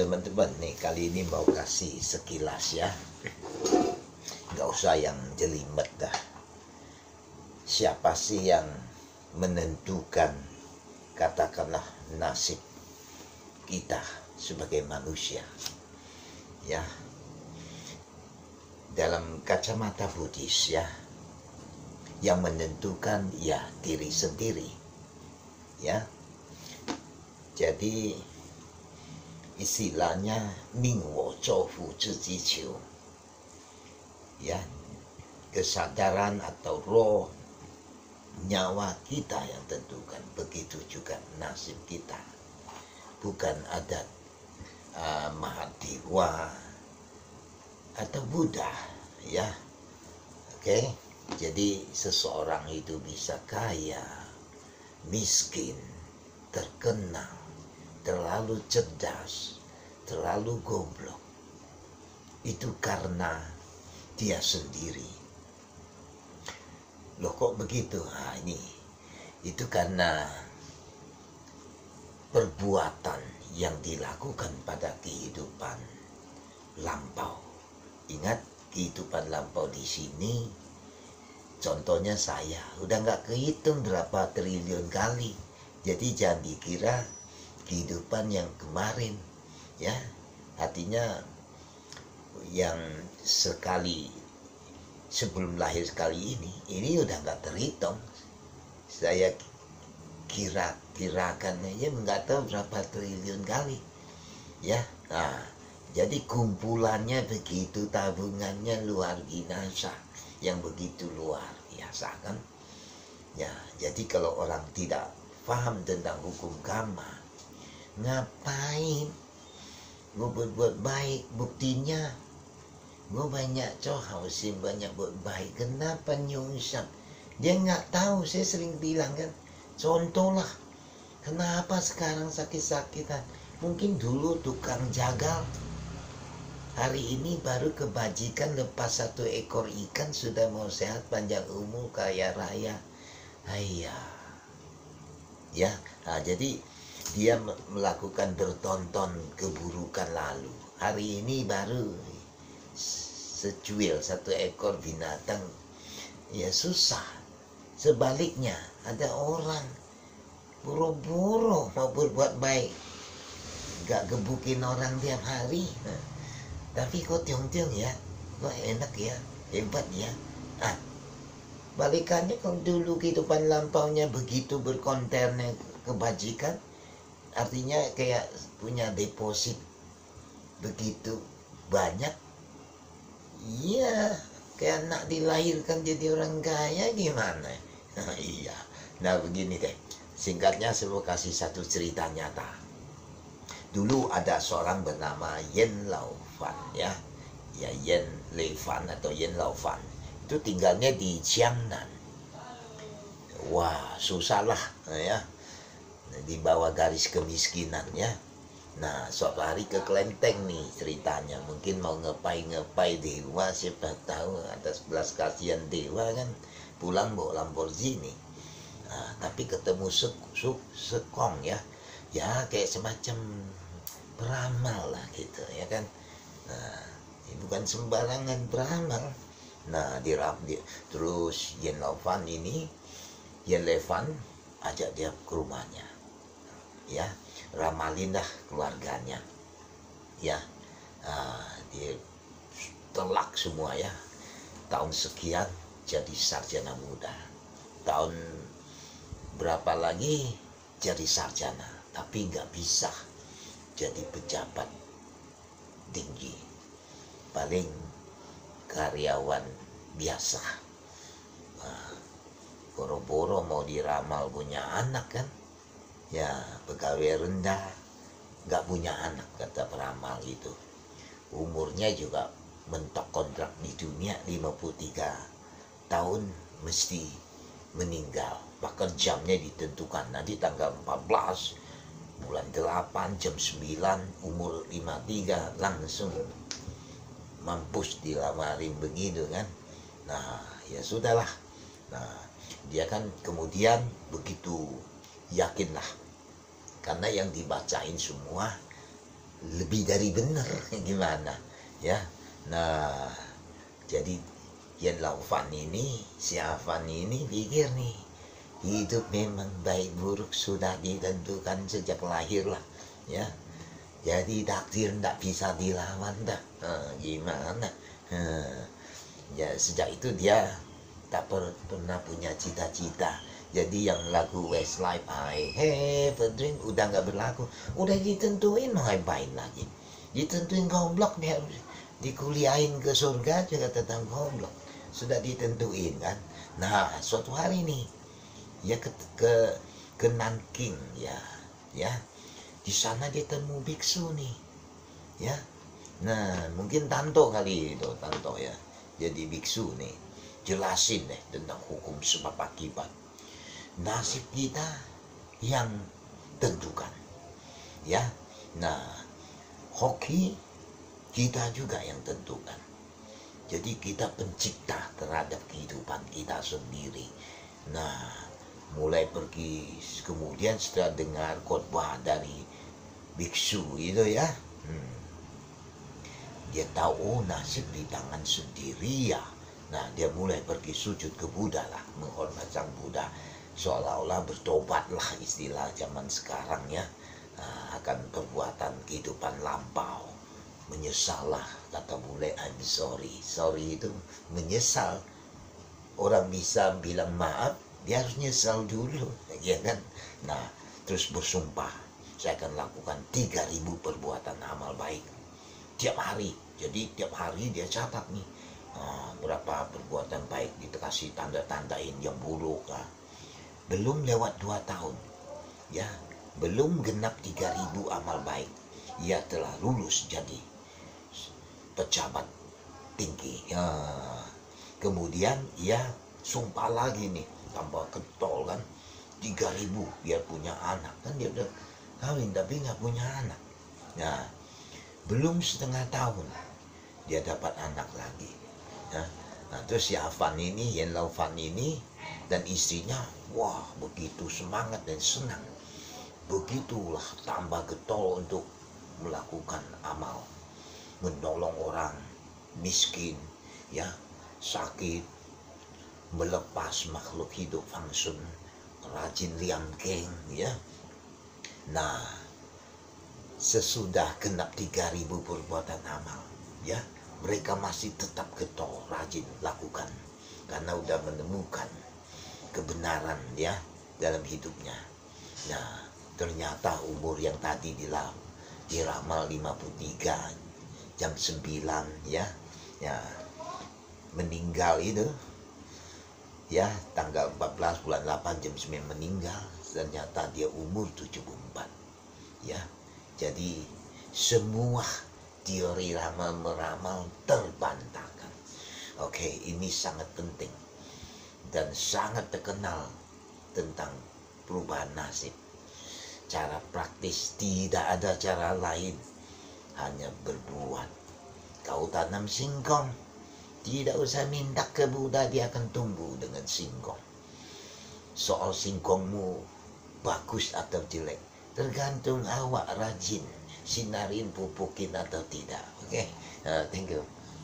teman-teman nih, kali ini mau kasih sekilas ya, nggak usah yang jelimet dah. Siapa sih yang menentukan, katakanlah, nasib kita sebagai manusia ya? Dalam kacamata Buddhis ya, yang menentukan ya diri sendiri ya. Jadi istilahnya Ming wo zhou fu zhi ji qiu ya, kesadaran atau roh, nyawa kita yang tentukan. Begitu juga nasib kita, bukan adat Mahadewa atau Buddha ya. Oke, jadi seseorang itu bisa kaya, miskin, terkenal, terlalu cerdas, terlalu goblok. Itu karena dia sendiri. Loh kok begitu? Nah, itu karena perbuatan yang dilakukan pada kehidupan lampau. Ingat, kehidupan lampau di sini, contohnya saya, udah nggak kehitung berapa triliun kali. Jadi jangan dikira kehidupan yang kemarin ya, artinya yang sekali sebelum lahir sekali ini udah nggak terhitung. Saya kirakan aja nggak tahu berapa triliun kali ya. Nah, jadi kumpulannya begitu, tabungannya luar biasa, yang begitu luar biasa kan ya. Jadi kalau orang tidak paham tentang hukum karma, ngapain gue buat baik? Buktinya gue banyak sih, banyak buat baik, kenapa nyungsap? Dia nggak tahu. Saya sering bilang kan, contohlah, kenapa sekarang sakit-sakitan? Mungkin dulu tukang jagal, hari ini baru kebajikan lepas 1 ekor ikan sudah mau sehat, panjang umur, kaya raya. Ayah ya. Nah, jadi dia melakukan bertonton keburukan lalu, hari ini baru secuil 1 ekor binatang ya, susah. Sebaliknya ada orang buru-buru mau berbuat baik, gak gebukin orang tiap hari, tapi kok tiong-tiong ya, kok enak ya, hebat ya. Balikannya, kalau dulu kehidupan lampaunya begitu berkontennya kebajikan, artinya kayak punya deposit begitu banyak, iya, kayak anak dilahirkan jadi orang kaya gimana? Iya. Nah begini deh, singkatnya saya mau kasih satu cerita nyata. Dulu ada seorang bernama Yen Laofan ya, Yen Leifan atau Yen Laofan. Itu tinggalnya di Jiangnan. Wah, susah lah ya, di bawah garis kemiskinan ya. Nah, suatu hari ke Klenteng nih ceritanya, mungkin mau ngepai dewa, siapa tahu atas belas kasihan dewa kan, pulang bawa Lamborghini. Nah, tapi ketemu sekong ya, kayak semacam peramal lah gitu ya kan. Nah, ini bukan sembarangan peramal. Nah, terus Yen Leifan ajak dia ke rumahnya ya, ramalin dah keluarganya ya. Dia telak semua ya, tahun sekian jadi sarjana muda, tahun berapa lagi jadi sarjana, tapi nggak bisa jadi pejabat tinggi, paling karyawan biasa. Boro-boro mau diramal punya anak kan ya, pegawai rendah, nggak punya anak kata peramal itu. Umurnya juga mentok kontrak di dunia 53 tahun mesti meninggal, bahkan jamnya ditentukan nanti tanggal 14 bulan 8 jam 9, umur 53 langsung mampus dilamarin begitu kan. Nah ya sudahlah. Nah dia kan kemudian begitu yakin lah, karena yang dibacain semua lebih dari benar gimana ya. Nah, jadi Yan Laufan ini, si Afan ini pikir nih, hidup memang baik buruk sudah ditentukan sejak lahir lah ya. Jadi takdir tidak bisa dilawan dah. Gimana? Ya sejak itu dia tak pernah punya cita-cita. Jadi yang lagu Westlife, I have a dream, udah nggak berlaku. Udah ditentuin mau ngapain lagi. Ditentuin goblok, dia dikuliahin ke surga juga tentang goblok. Sudah ditentuin kan. Nah suatu hari nih ya ke Nanking ya. Di sana dia temu biksu nih ya. Nah mungkin Tanto kali itu, Tanto ya. Jadi biksu nih jelasin deh tentang hukum sebab akibat. Nasib kita yang tentukan ya. Nah hoki kita juga yang tentukan. Jadi kita pencipta terhadap kehidupan kita sendiri. Nah mulai pergi, kemudian setelah dengar khotbah dari biksu itu ya, dia tahu oh nasib di tangan sendiri ya. Nah dia mulai pergi sujud ke Buddha lah, menghormat sang Buddha, seolah-olah bertobat lah istilah zaman sekarang ya, akan perbuatan kehidupan lampau. Menyesal lah, kata bule, I'm sorry. Sorry itu menyesal. Orang bisa bilang maaf, dia harus nyesal dulu ya kan. Nah terus bersumpah, saya akan lakukan 3.000 perbuatan amal baik tiap hari. Jadi tiap hari dia catat nih, berapa perbuatan baik, dikasih tanda-tandain yang buruk lah. Belum lewat 2 tahun ya, belum genap 3.000 amal baik, ia telah lulus jadi pejabat tinggi ya. Kemudian ia sumpah lagi nih, tambah ketol kan, 3.000 biar punya anak. Kan dia udah kawin tapi nggak punya anak. Nah belum setengah tahun dia dapat anak lagi ya. Nah terus si Afan ini, Yan Laufan ini dan istrinya, wah begitu semangat dan senang. Begitulah tambah getol untuk melakukan amal, menolong orang miskin ya, sakit, melepas makhluk hidup fangsun, rajin liangkeng ya. Nah sesudah genap 3.000 perbuatan amal ya, mereka masih tetap getol rajin lakukan karena udah menemukan kebenaran ya dalam hidupnya. Nah ternyata umur yang tadi diramal 53 jam 9 ya, meninggal itu ya tanggal 14 bulan 8 jam 9 meninggal. Ternyata dia umur 74 ya. Jadi semua teori ramal meramal terbantahkan. Oke, ini sangat penting dan sangat terkenal tentang perubahan nasib. Cara praktis, tidak ada cara lain, hanya berbuat. Kau tanam singkong, tidak usah minta ke Buddha, dia akan tumbuh dengan singkong. Soal singkongmu bagus atau jelek, tergantung awak rajin sinarin, pupukin atau tidak. Oke, thank you.